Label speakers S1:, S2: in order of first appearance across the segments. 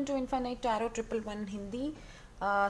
S1: To infinite tarot 111 Hindi.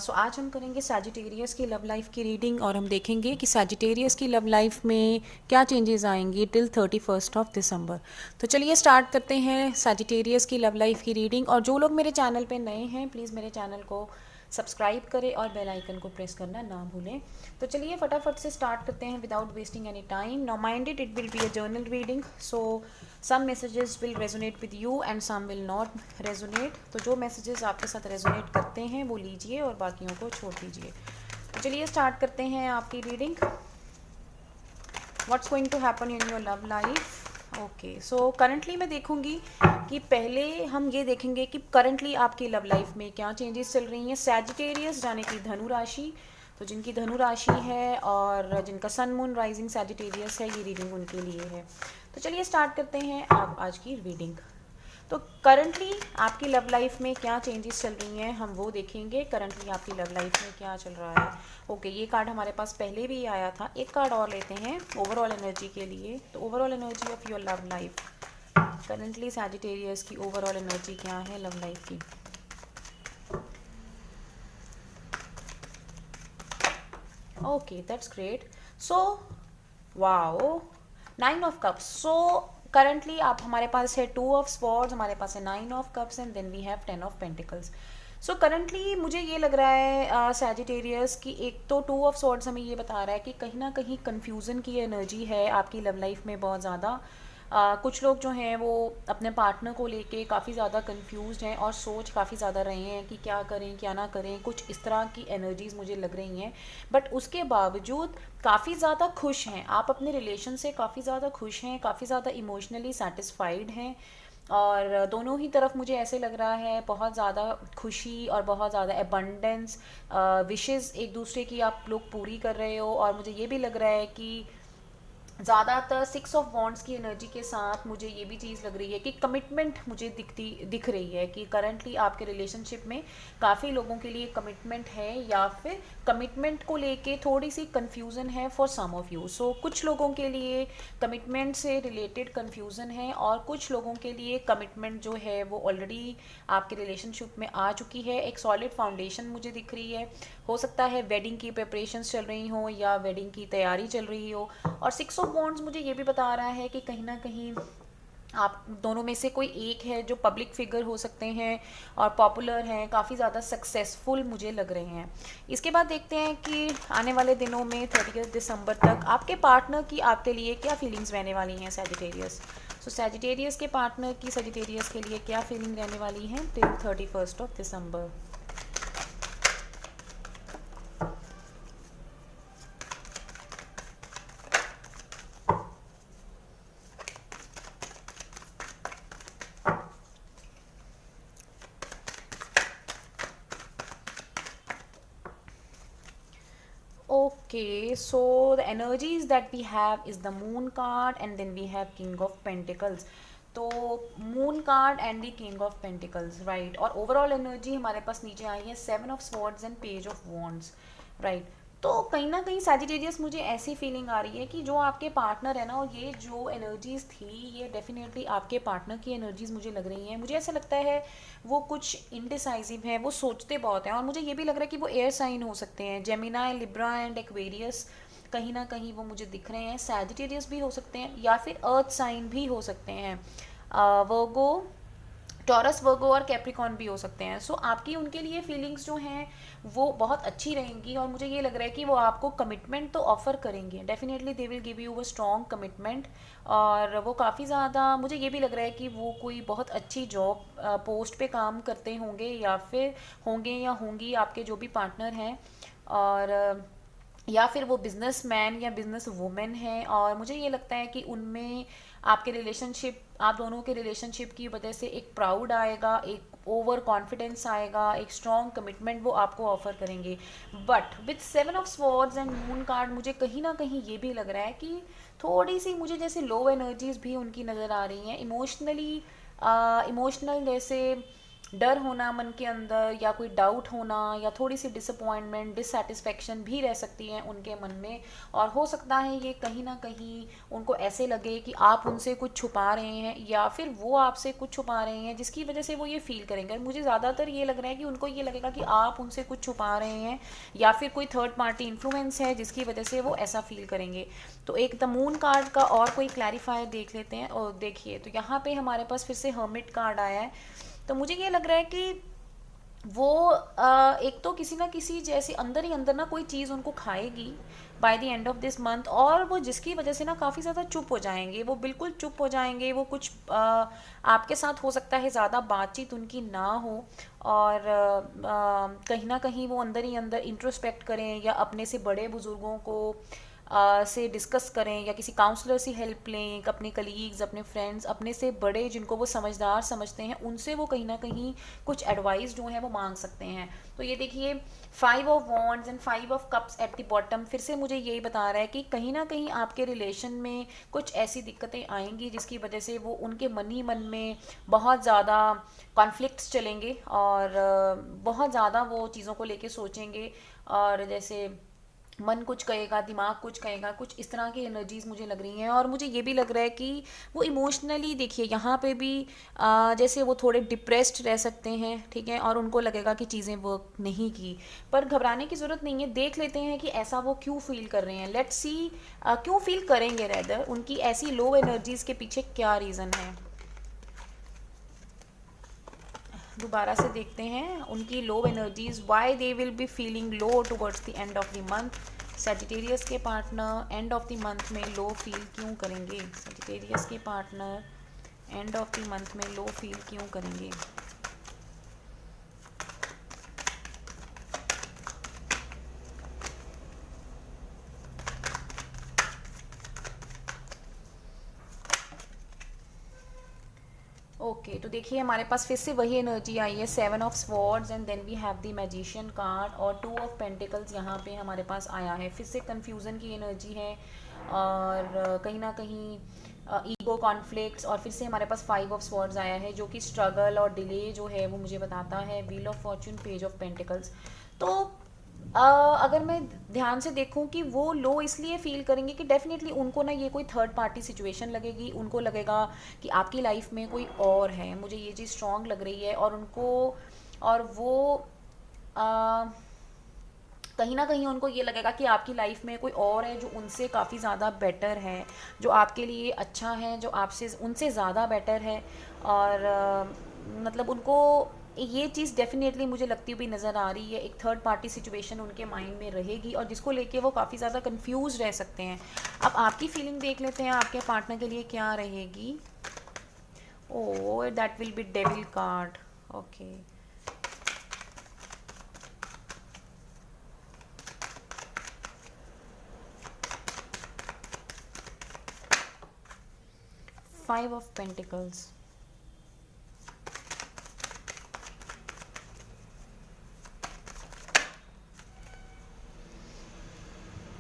S1: So आज हम करेंगे सैजिटेरियस की लव लाइफ की रीडिंग और हम देखेंगे कि सैजिटेरियस की लव लाइफ में क्या चेंजेस आएंगी टिल 31st ऑफ दिसंबर। तो चलिए स्टार्ट करते हैं सैजिटेरियस की लव लाइफ की रीडिंग। और जो लोग मेरे चैनल पे नए हैं प्लीज़ मेरे चैनल को सब्सक्राइब करें और बेल आइकन को प्रेस करना ना भूलें। तो चलिए फटाफट से स्टार्ट करते हैं without wasting any time. Now minded it will be a journal reading, so some messages will resonate with you and some will not resonate. तो जो मैसेजेस आपके साथ रेजोनेट करते हैं वो लीजिए और बाकियों को छोड़ दीजिए। तो चलिए स्टार्ट करते हैं आपकी reading. What's going to happen in your love life. Okay, so currently मैं देखूंगी कि पहले हम ये देखेंगे कि करंटली आपकी लव लाइफ में क्या चेंजेस चल रही हैं। सैजिटेरियस यानी कि धनु राशि, तो जिनकी धनु राशि है और जिनका सन मून राइजिंग सैजिटेरियस है, ये रीडिंग उनके लिए है। तो चलिए स्टार्ट करते हैं आप आज की रीडिंग। तो करंटली आपकी लव लाइफ में क्या चेंजेस चल रही हैं हम वो देखेंगे। करंटली आपकी लव लाइफ में क्या चल रहा है। ओके, ये कार्ड हमारे पास पहले भी आया था। एक कार्ड और लेते हैं ओवरऑल एनर्जी के लिए। तो overall energy of your love life, currently Sagittarius की ओवरऑल एनर्जी क्या है लव लाइफ की। Okay, that's great. So wow, 9 of cups. So currently आप हमारे पास है 2 ऑफ स्वॉर्ड्स, हमारे पास है 9 of cups and then we have 10 of pentacles. So currently मुझे ये लग रहा है सैजिटेरियस की, एक तो 2 ऑफ स्वॉर्ड्स हमें ये बता रहा है कि कहीं ना कहीं कन्फ्यूज़न की एनर्जी है आपकी लव लाइफ में बहुत ज़्यादा। कुछ लोग जो हैं वो अपने पार्टनर को लेके काफ़ी ज़्यादा कंफ्यूज्ड हैं और सोच काफ़ी ज़्यादा रहे हैं कि क्या करें क्या ना करें, कुछ इस तरह की एनर्जीज़ मुझे लग रही हैं। बट उसके बावजूद काफ़ी ज़्यादा खुश हैं आप अपने रिलेशन से, काफ़ी ज़्यादा खुश हैं, काफ़ी ज़्यादा इमोशनली सेटिस्फाइड हैं। और दोनों ही तरफ मुझे ऐसे लग रहा है बहुत ज़्यादा खुशी और बहुत ज़्यादा एबंडेंस, विशेज़ एक दूसरे की आप लोग पूरी कर रहे हो। और मुझे ये भी लग रहा है कि ज़्यादातर 6 ऑफ वॉन्ड्स की एनर्जी के साथ मुझे ये भी चीज़ लग रही है कि कमिटमेंट मुझे दिख रही है कि करंटली आपके रिलेशनशिप में काफ़ी लोगों के लिए कमिटमेंट है या फिर कमिटमेंट को लेके थोड़ी सी कन्फ्यूज़न है फॉर सम ऑफ यू। सो कुछ लोगों के लिए कमिटमेंट से रिलेटेड कन्फ्यूज़न है और कुछ लोगों के लिए कमिटमेंट जो है वो ऑलरेडी आपके रिलेशनशिप में आ चुकी है। एक सॉलिड फाउंडेशन मुझे दिख रही है। हो सकता है वेडिंग की प्रिपरेशंस चल रही हो या वेडिंग की तैयारी चल रही हो। और 6 ऑफ वॉन्ड्स मुझे ये भी बता रहा है कि कहीं ना कहीं आप दोनों में से कोई एक है जो पब्लिक फिगर हो सकते हैं और पॉपुलर हैं, काफ़ी ज़्यादा सक्सेसफुल मुझे लग रहे हैं। इसके बाद देखते हैं कि आने वाले दिनों में 30 दिसंबर तक आपके पार्टनर की आपके लिए क्या फीलिंग्स रहने वाली हैं सैजिटेरियस। सो सैजिटेरियस के पार्टनर की सैजिटेरियस के लिए क्या फीलिंग रहने वाली है till 31st of December. Okay, so the energies that we have is the moon card and then we have king of pentacles. तो moon card and the king of pentacles, right. और overall energy हमारे पास नीचे आई है 7 of swords and page of wands, right. तो कहीं ना कहीं Sagittarius मुझे ऐसी फीलिंग आ रही है कि जो आपके पार्टनर है ना, और ये जो एनर्जीज थी ये डेफिनेटली आपके पार्टनर की एनर्जीज मुझे लग रही हैं। मुझे ऐसा लगता है वो कुछ इनडिसाइसिव है, वो सोचते बहुत हैं। और मुझे ये भी लग रहा है कि वो एयर साइन हो सकते हैं, जेमिनाई, लिब्रा एंड एक्वेरियस, कहीं ना कहीं वो मुझे दिख रहे हैं। सैजिटेरियस भी हो सकते हैं या फिर अर्थ साइन भी हो सकते हैं, वर्गो, टॉरस, वर्गो और कैप्रिकॉन भी हो सकते हैं। सो आपकी उनके लिए फीलिंग्स जो हैं वो बहुत अच्छी रहेंगी और मुझे ये लग रहा है कि वो आपको कमिटमेंट तो ऑफर करेंगे, definitely they will give you a strong commitment. और वो काफ़ी ज़्यादा, मुझे ये भी लग रहा है कि वो कोई बहुत अच्छी जॉब पोस्ट पे काम करते होंगे या फिर होंगे या होंगी आपके जो भी पार्टनर हैं। और या फिर वो बिजनेस मैन या बिजनेस वुमेन है। और मुझे ये लगता है कि उनमें आपके रिलेशनशिप, आप दोनों के रिलेशनशिप की वजह से एक प्राउड आएगा, एक ओवर कॉन्फिडेंस आएगा, एक स्ट्रॉन्ग कमिटमेंट वो आपको ऑफर करेंगे। But with 7 of swords and moon card मुझे कहीं ना कहीं ये भी लग रहा है कि थोड़ी सी मुझे जैसे लो एनर्जीज भी उनकी नज़र आ रही हैं इमोशनली, इमोशनल जैसे डर होना मन के अंदर, या कोई डाउट होना, या थोड़ी सी डिसअपॉइंटमेंट, डिससेटिस्फेक्शन भी रह सकती है उनके मन में। और हो सकता है ये कहीं ना कहीं उनको ऐसे लगे कि आप उनसे कुछ छुपा रहे हैं, या फिर वो आपसे कुछ छुपा रहे हैं, जिसकी वजह से वो ये फील करेंगे। और मुझे ज़्यादातर ये लग रहा है कि उनको ये लगेगा कि आप उनसे कुछ छुपा रहे हैं, या फिर कोई थर्ड पार्टी इन्फ्लुएंस है जिसकी वजह से वो ऐसा फील करेंगे। तो एक द मून कार्ड का और कोई क्लैरिफायर देख लेते हैं। और देखिए, तो यहाँ पे हमारे पास फिर से हर्मिट कार्ड आया है। तो मुझे ये लग रहा है कि वो एक तो किसी ना किसी जैसे अंदर ही अंदर ना कोई चीज़ उनको खाएगी by the end of this month, और वो जिसकी वजह से ना काफ़ी ज़्यादा चुप हो जाएंगे, वो बिल्कुल चुप हो जाएंगे। वो कुछ आपके साथ हो सकता है ज़्यादा बातचीत उनकी ना हो, और कहीं ना कहीं वो अंदर ही अंदर इंट्रोस्पेक्ट करें, या अपने से बड़े बुज़ुर्गों को से डिस्कस करें, या किसी काउंसलर से हेल्प लें, अपने कलीग्स, अपने फ्रेंड्स, अपने से बड़े जिनको वो समझदार समझते हैं, उनसे वो कहीं ना कहीं कुछ एडवाइस जो है वो मांग सकते हैं। तो ये देखिए, 5 of wands and 5 of cups at the bottom फिर से मुझे यही बता रहा है कि कहीं ना कहीं आपके रिलेशन में कुछ ऐसी दिक्कतें आएंगी जिसकी वजह से वो उनके मन ही मन में बहुत ज़्यादा कॉन्फ्लिक्ट्स चलेंगे, और बहुत ज़्यादा वो चीज़ों को लेके सोचेंगे। और जैसे मन कुछ कहेगा, दिमाग कुछ कहेगा, कुछ इस तरह की एनर्जीज मुझे लग रही हैं। और मुझे ये भी लग रहा है कि वो इमोशनली, देखिए यहाँ पे भी जैसे वो थोड़े डिप्रेस्ड रह सकते हैं, ठीक है, और उनको लगेगा कि चीज़ें वर्क नहीं की। पर घबराने की ज़रूरत नहीं है, देख लेते हैं कि ऐसा वो क्यों फील कर रहे हैं। लेट्स सी क्यों फील करेंगे, रेदर उनकी ऐसी लो एनर्जीज के पीछे क्या रीज़न है। दोबारा से देखते हैं उनकी low energies, why they will be feeling low towards the end of the month. Sagittarius के partner end of the month में लो फील क्यों करेंगे। सेजिटेरियस के partner end of the month में लो फील क्यों करेंगे। ओके, तो देखिए हमारे पास फिर से वही एनर्जी आई है, 7 of swords and then we have the magician card, और 2 ऑफ पेंटिकल्स यहाँ पे हमारे पास आया है। फिर से कन्फ्यूज़न की एनर्जी है, और कहीं ना कहीं ईगो कॉन्फ्लिक्ट्स। और फिर से हमारे पास 5 ऑफ स्वॉर्ड्स आया है जो कि स्ट्रगल और डिले जो है वो मुझे बताता है। Wheel of Fortune, page of pentacles. तो अगर मैं ध्यान से देखूं कि वो लो इसलिए फील करेंगे कि डेफिनेटली उनको ना ये कोई थर्ड पार्टी सिचुएशन लगेगी, उनको लगेगा कि आपकी लाइफ में कोई और है। मुझे ये चीज़ स्ट्रांग लग रही है, और उनको, और वो आ, कहीं ना कहीं उनको ये लगेगा कि आपकी लाइफ में कोई और है जो उनसे काफ़ी ज़्यादा बेटर है, जो आपके लिए अच्छा है, जो आपसे उनसे ज़्यादा बेटर है। और मतलब उनको ये चीज़ डेफिनेटली मुझे लगती हुई नज़र आ रही है। एक थर्ड पार्टी सिचुएशन उनके माइंड में रहेगी, और जिसको लेके वो काफ़ी ज़्यादा कंफ्यूज रह सकते हैं। अब आपकी फीलिंग देख लेते हैं आपके पार्टनर के लिए क्या रहेगी। Oh, that will be devil card. Okay, 5 of pentacles.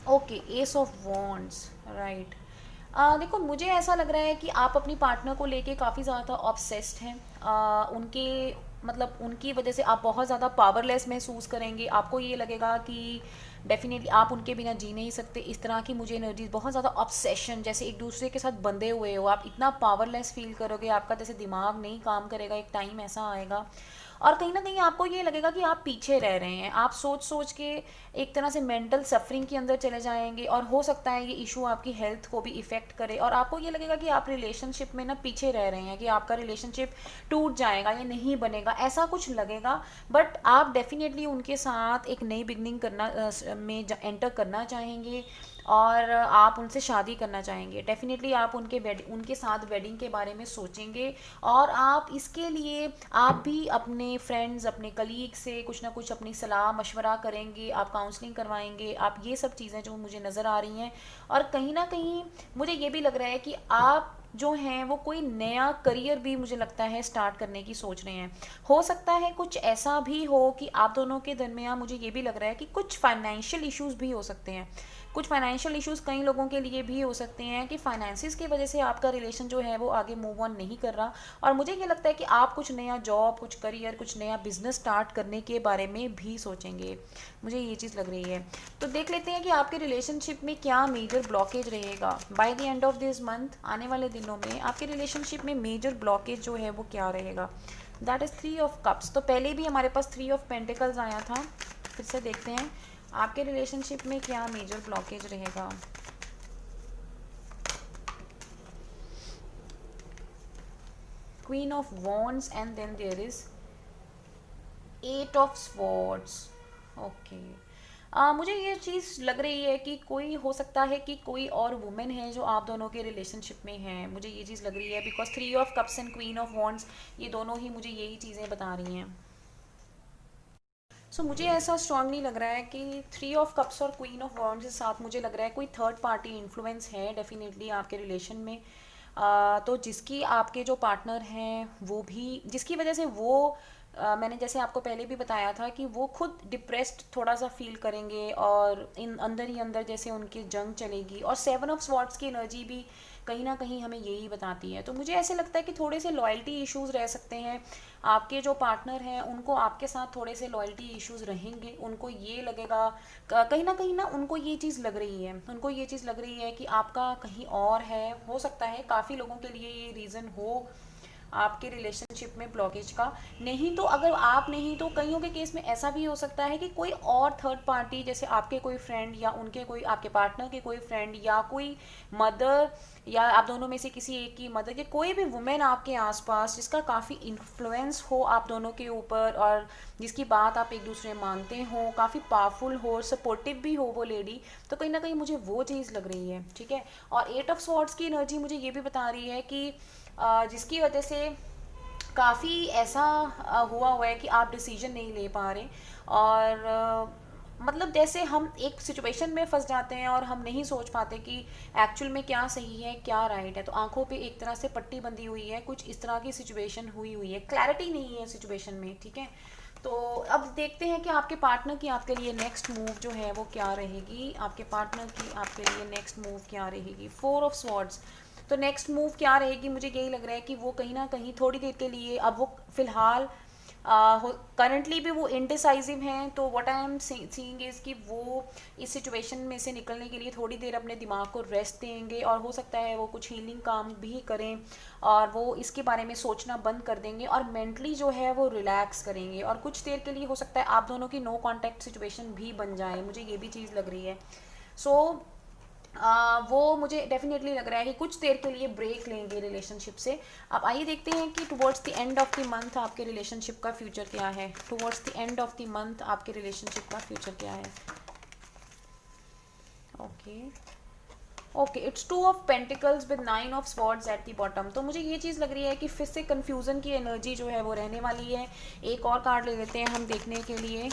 S1: Okay, ace of wands, right. देखो मुझे ऐसा लग रहा है कि आप अपनी पार्टनर को लेके काफ़ी ज़्यादा ऑब्सेस्ड हैं। उनके मतलब उनकी वजह से आप बहुत ज़्यादा पावरलेस महसूस करेंगे। आपको ये लगेगा कि डेफिनेटली आप उनके बिना जी नहीं सकते। इस तरह की मुझे एनर्जीज, बहुत ज़्यादा ऑब्सेशन, जैसे एक दूसरे के साथ बंधे हुए हो, आप इतना पावरलेस फील करोगे, आपका जैसे दिमाग नहीं काम करेगा। एक टाइम ऐसा आएगा, और कहीं ना कहीं आपको ये लगेगा कि आप पीछे रह रहे हैं। आप सोच सोच के एक तरह से मेंटल सफरिंग के अंदर चले जाएंगे, और हो सकता है ये इशू आपकी हेल्थ को भी इफ़ेक्ट करे, और आपको ये लगेगा कि आप रिलेशनशिप में ना पीछे रह रहे हैं, कि आपका रिलेशनशिप टूट जाएगा या नहीं बनेगा, ऐसा कुछ लगेगा। बट आप डेफिनेटली उनके साथ एक नई बिगनिंग करना में एंटर करना चाहेंगे, और आप उनसे शादी करना चाहेंगे। डेफिनेटली आप उनके साथ वेडिंग के बारे में सोचेंगे, और आप इसके लिए आप भी अपने फ्रेंड्स, अपने कलीग से कुछ ना कुछ अपनी सलाह मशवरा करेंगे, आप काउंसलिंग करवाएंगे, आप ये सब चीज़ें जो मुझे नज़र आ रही हैं। और कहीं ना कहीं मुझे ये भी लग रहा है कि आप जो हैं वो कोई नया करियर भी मुझे लगता है स्टार्ट करने की सोच रहे हैं। हो सकता है कुछ ऐसा भी हो कि आप दोनों के दरमियान, मुझे ये भी लग रहा है कि कुछ फाइनेंशियल इश्यूज भी हो सकते हैं। कुछ फाइनेंशियल इश्यूज़ कई लोगों के लिए भी हो सकते हैं कि फाइनेंसिस की वजह से आपका रिलेशन जो है वो आगे मूव ऑन नहीं कर रहा, और मुझे ये लगता है कि आप कुछ नया जॉब, कुछ करियर, कुछ नया बिजनेस स्टार्ट करने के बारे में भी सोचेंगे, मुझे ये चीज़ लग रही है। तो देख लेते हैं कि आपके रिलेशनशिप में क्या मेजर ब्लॉकेज रहेगा by the end of this month. आने वाले दिनों में आपके रिलेशनशिप में मेजर ब्लॉकेज जो है वो क्या रहेगा। That is 3 of cups. तो पहले भी हमारे पास 3 ऑफ पेंटिकल्स आया था, फिर से देखते हैं आपके रिलेशनशिप में क्या मेजर ब्लॉकेज रहेगा। Queen of wands and then there is 8 of swords. Okay, मुझे ये चीज़ लग रही है कि कोई हो सकता है कि कोई और वुमेन है जो आप दोनों के रिलेशनशिप में है, मुझे ये चीज़ लग रही है, because 3 of cups and queen of wands ये दोनों ही मुझे यही चीज़ें बता रही हैं। मुझे ऐसा स्ट्रांगली लग रहा है कि 3 ऑफ कप्स और क्वीन ऑफ वॉन्ड्स के साथ मुझे लग रहा है कोई थर्ड पार्टी इन्फ्लुएंस है डेफिनेटली आपके रिलेशन में। तो जिसकी आपके जो पार्टनर हैं वो भी, जिसकी वजह से वो मैंने जैसे आपको पहले भी बताया था कि वो खुद डिप्रेस्ड थोड़ा सा फील करेंगे, और इन अंदर ही अंदर जैसे उनकी जंग चलेगी, और 7 ऑफ स्वॉर्ड्स की एनर्जी भी कहीं ना कहीं हमें यही बताती है। तो मुझे ऐसे लगता है कि थोड़े से लॉयल्टी इश्यूज रह सकते हैं, आपके जो पार्टनर हैं उनको आपके साथ थोड़े से लॉयल्टी इश्यूज रहेंगे, उनको ये लगेगा कहीं ना उनको ये चीज़ लग रही है, उनको ये चीज़ लग रही है कि आपका कहीं और है। हो सकता है काफ़ी लोगों के लिए ये रीज़न हो आपके रिलेशनशिप में ब्लॉकेज का। नहीं तो अगर आप नहीं तो कईयों के केस में ऐसा भी हो सकता है कि कोई और थर्ड पार्टी, जैसे आपके कोई फ्रेंड या उनके कोई, आपके पार्टनर के कोई फ्रेंड या कोई मदर, या आप दोनों में से किसी एक की मदर, या कोई भी वुमेन आपके आसपास जिसका काफ़ी इन्फ्लुएंस हो आप दोनों के ऊपर, और जिसकी बात आप एक दूसरे मानते हो, काफ़ी पावरफुल हो, सपोर्टिव भी हो वो लेडी, तो कहीं ना कहीं मुझे वो चीज़ लग रही है। ठीक है, और 8 ऑफ स्वॉर्ड्स की एनर्जी मुझे ये भी बता रही है कि जिसकी वजह से काफ़ी ऐसा हुआ है कि आप डिसीजन नहीं ले पा रहे, और मतलब जैसे हम एक सिचुएशन में फंस जाते हैं और हम नहीं सोच पाते कि एक्चुअल में क्या सही है क्या राइट है, तो आंखों पे एक तरह से पट्टी बंधी हुई है, कुछ इस तरह की सिचुएशन हुई है, क्लैरिटी नहीं है सिचुएशन में। ठीक है, तो अब देखते हैं कि आपके पार्टनर की आपके लिए नेक्स्ट मूव जो है वो क्या रहेगी, आपके पार्टनर की आपके लिए नेक्स्ट मूव क्या रहेगी। 4 ऑफ स्वॉर्ड्स। तो नेक्स्ट मूव क्या रहेगी, मुझे यही लग रहा है कि वो कहीं ना कहीं थोड़ी देर के लिए, अब वो फिलहाल करंटली भी वो इनडिसाइजिव हैं, तो what I am seeing is कि वो इस सिचुएशन में से निकलने के लिए थोड़ी देर अपने दिमाग को रेस्ट देंगे, और हो सकता है वो कुछ हीलिंग काम भी करें, और वो इसके बारे में सोचना बंद कर देंगे और मेंटली जो है वो रिलैक्स करेंगे, और कुछ देर के लिए हो सकता है आप दोनों की नो कांटेक्ट सिचुएशन भी बन जाए, मुझे ये भी चीज़ लग रही है। सो वो मुझे डेफिनेटली लग रहा है कि कुछ देर के लिए ब्रेक लेंगे रिलेशनशिप से। अब आइए देखते हैं कि towards the end of the month आपके रिलेशनशिप का फ्यूचर क्या है। Towards the end of the month आपके रिलेशनशिप का फ्यूचर क्या है। Okay okay, it's 2 of pentacles with 9 of swords at the bottom. तो मुझे ये चीज़ लग रही है कि फिर से कन्फ्यूज़न की एनर्जी जो है वो रहने वाली है। एक और कार्ड ले लेते हैं हम देखने के लिए।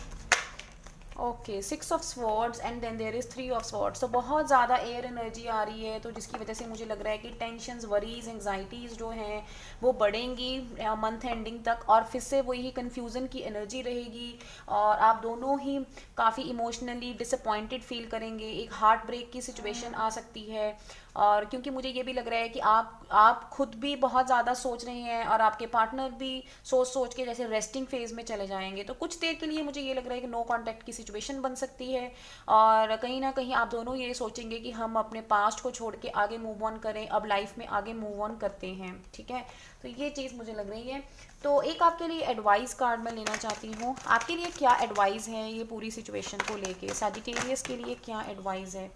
S1: Okay, 6 of swords and then there is 3 of swords. तो बहुत ज़्यादा एयर एनर्जी आ रही है, तो जिसकी वजह से मुझे लग रहा है कि टेंशन्स, वरीज, एंग्जाइटीज़ जो हैं वो बढ़ेंगी मंथ एंडिंग तक, और फिर से वही कन्फ्यूज़न की एनर्जी रहेगी, और आप दोनों ही काफ़ी इमोशनली डिसअपॉइंटेड फील करेंगे। एक हार्ट ब्रेक की सिचुएशन आ सकती है, और क्योंकि मुझे ये भी लग रहा है कि आप खुद भी बहुत ज़्यादा सोच रहे हैं, और आपके पार्टनर भी सोच सोच के जैसे रेस्टिंग फेज में चले जाएंगे। तो कुछ देर के लिए मुझे ये लग रहा है कि नो कांटेक्ट की सिचुएशन बन सकती है, और कहीं ना कहीं आप दोनों ये सोचेंगे कि हम अपने पास्ट को छोड़ के आगे मूव ऑन करें, अब लाइफ में आगे मूव ऑन करते हैं। ठीक है, तो ये चीज़ मुझे लग रही है। तो एक आपके लिए एडवाइस कार्ड मैं लेना चाहती हूँ, आपके लिए क्या एडवाइस है ये पूरी सिचुएशन को लेके, सैजिटेरियस के लिए क्या एडवाइस है।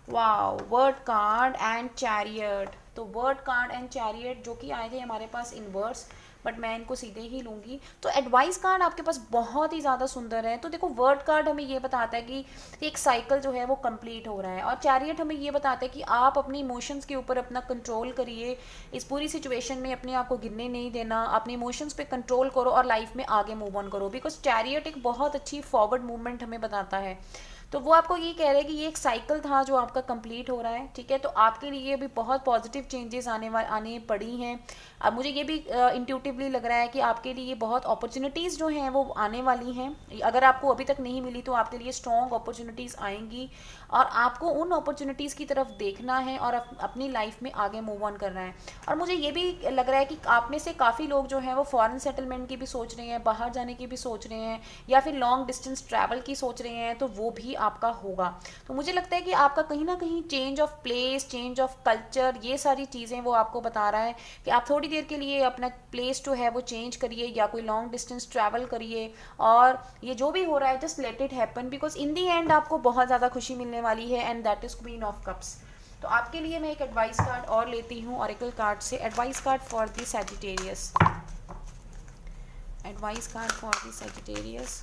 S1: Wow, word card and chariot. तो वर्ड कार्ड एंड चैरियट जो कि आए थे हमारे पास इनवर्स, बट मैं इनको सीधे ही लूँगी। तो एडवाइस कार्ड आपके पास बहुत ही ज़्यादा सुंदर है। तो देखो, वर्ड कार्ड हमें ये बताता है कि एक साइकिल जो है वो कंप्लीट हो रहा है, और चैरियट हमें ये बताता है कि आप अपने इमोशंस के ऊपर अपना कंट्रोल करिए, इस पूरी सिचुएशन में अपने आप को गिरने नहीं देना, अपने इमोशंस पे कंट्रोल करो और लाइफ में आगे मूव ऑन करो, बिकॉज चैरियट एक बहुत अच्छी फॉरवर्ड मूवमेंट हमें बताता है। तो वो आपको ये कह रहे हैं कि ये एक साइकिल था जो आपका कंप्लीट हो रहा है। ठीक है, तो आपके लिए भी बहुत पॉजिटिव चेंजेस आने पड़ी हैं। अब मुझे ये भी इंट्यूटिवली लग रहा है कि आपके लिए बहुत अपॉर्चुनिटीज़ जो हैं वो आने वाली हैं। अगर आपको अभी तक नहीं मिली तो आपके लिए स्ट्रॉन्ग अपॉर्चुनिटीज़ आएंगी, और आपको उन अपॉर्चुनिटीज़ की तरफ देखना है और अपनी लाइफ में आगे मूव ऑन करना है। और मुझे ये भी लग रहा है कि आप में से काफ़ी लोग जो हैं वो फॉरेन सेटलमेंट की भी सोच रहे हैं, बाहर जाने की भी सोच रहे हैं, या फिर लॉन्ग डिस्टेंस ट्रैवल की सोच रहे हैं, तो वो भी आपका होगा। तो मुझे लगता है कि आपका कहीं ना कहीं change of place, change of culture, ये सारी चीज़ें वो आपको बता रहा है कि आप थोड़ी देर के लिए अपना प्लेस जो है वो चेंज करिए या कोई लॉन्ग डिस्टेंस ट्रैवल करिए, और ये जो भी हो रहा है just let it happen, because in the and आपको बहुत ज़्यादा खुशी मिलने वाली है, and that is queen of cups. तो आपके लिए मैं एक एडवाइस कार्ड और लेती हूँ ऑरेकल कार्ड से, advice card for the Sagittarius, advice card for the Sagittarius.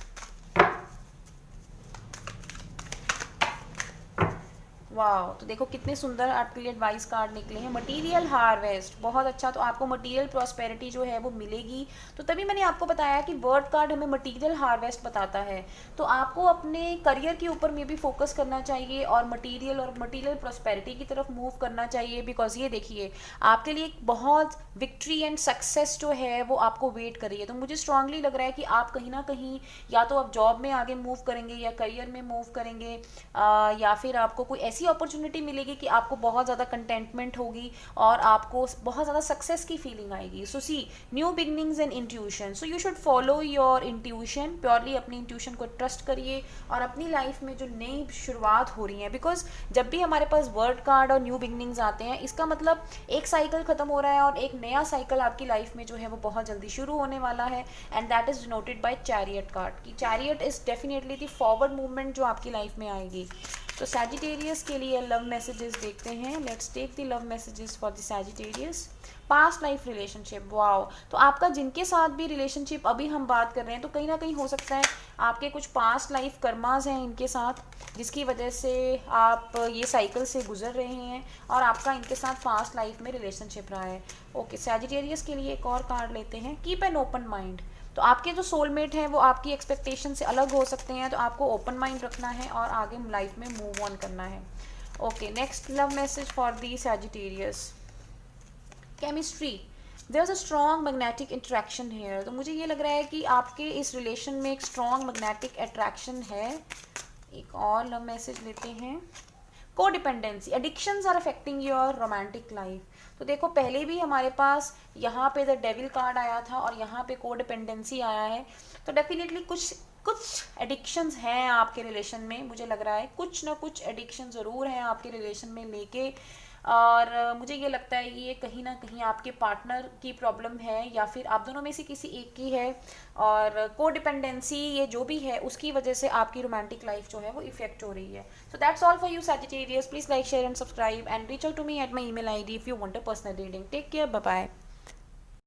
S1: वाह, तो देखो कितने सुंदर आपके लिए एडवाइस कार्ड निकले हैं। मटेरियल हार्वेस्ट, बहुत अच्छा। तो आपको मटेरियल प्रॉस्पेरिटी जो है वो मिलेगी। तो तभी मैंने आपको बताया कि वर्ड कार्ड हमें मटेरियल हार्वेस्ट बताता है। तो आपको अपने करियर के ऊपर में भी फोकस करना चाहिए और मटेरियल प्रॉस्पेरिटी की तरफ मूव करना चाहिए, बिकॉज ये देखिए आपके लिए एक बहुत विक्ट्री एंड सक्सेस जो है वो आपको वेट कर रही है। तो मुझे स्ट्रांगली लग रहा है कि आप कहीं ना कहीं या तो आप जॉब में आगे मूव करेंगे या करियर में मूव करेंगे, या फिर आपको कोई ऐसी अपॉर्चुनिटी मिलेगी कि आपको बहुत ज़्यादा कंटेंटमेंट होगी और आपको बहुत ज़्यादा सक्सेस की फीलिंग आएगी। So see, new beginnings and intuition, so you should follow your intuition, purely अपनी इंट्यूशन को ट्रस्ट करिए और अपनी लाइफ में जो नई शुरुआत हो रही है, बिकॉज जब भी हमारे पास वर्ड कार्ड और न्यू बिगनिंग्स आते हैं, इसका मतलब एक साइकिल खत्म हो रहा है और एक नया साइकिल आपकी लाइफ में जो है वो बहुत जल्दी शुरू होने वाला है, and that is denoted by chariot card की chariot is definitely the forward movement जो आपकी लाइफ में आएगी। तो सैजिटेरियस के लिए लव मैसेजेस देखते हैं। Let's take the love messages for the Sagittarius. Past life relationship, wow. तो आपका जिनके साथ भी रिलेशनशिप अभी हम बात कर रहे हैं, तो कहीं ना कहीं हो सकता है आपके कुछ पास्ट लाइफ कर्मास हैं इनके साथ, जिसकी वजह से आप ये साइकिल से गुजर रहे हैं और आपका इनके साथ पास्ट लाइफ में रिलेशनशिप रहा है। ओके, सैजिटेरियस के लिए एक और कार्ड लेते हैं। Keep an open mind. तो आपके जो सोलमेट हैं वो आपकी एक्सपेक्टेशन से अलग हो सकते हैं, तो आपको ओपन माइंड रखना है और आगे लाइफ में मूव ऑन करना है। Okay, next love message for the Sagittarius. Chemistry, there is a strong magnetic interaction here. तो मुझे ये लग रहा है कि आपके इस रिलेशन में एक स्ट्रॉन्ग मैग्नेटिक अट्रैक्शन है। एक और लव मैसेज लेते हैं। Codependency, addictions are affecting your romantic life. तो देखो पहले भी हमारे पास यहाँ पे द डेविल कार्ड आया था और यहाँ पे कोडिपेंडेंसी आया है। तो डेफिनेटली कुछ एडिक्शंस हैं आपके रिलेशन में, मुझे लग रहा है कुछ ना कुछ एडिक्शन ज़रूर हैं आपके रिलेशन में लेके, और मुझे ये लगता है कि ये कहीं ना कहीं आपके पार्टनर की प्रॉब्लम है या फिर आप दोनों में से किसी एक की है, और कोडिपेंडेंसी ये जो भी है उसकी वजह से आपकी रोमांटिक लाइफ जो है वो इफेक्ट हो रही है। So that's all for you Sagittarius. Please like, share and subscribe and reach out to me at my email ID if you want a personal reading. Take care, bye bye.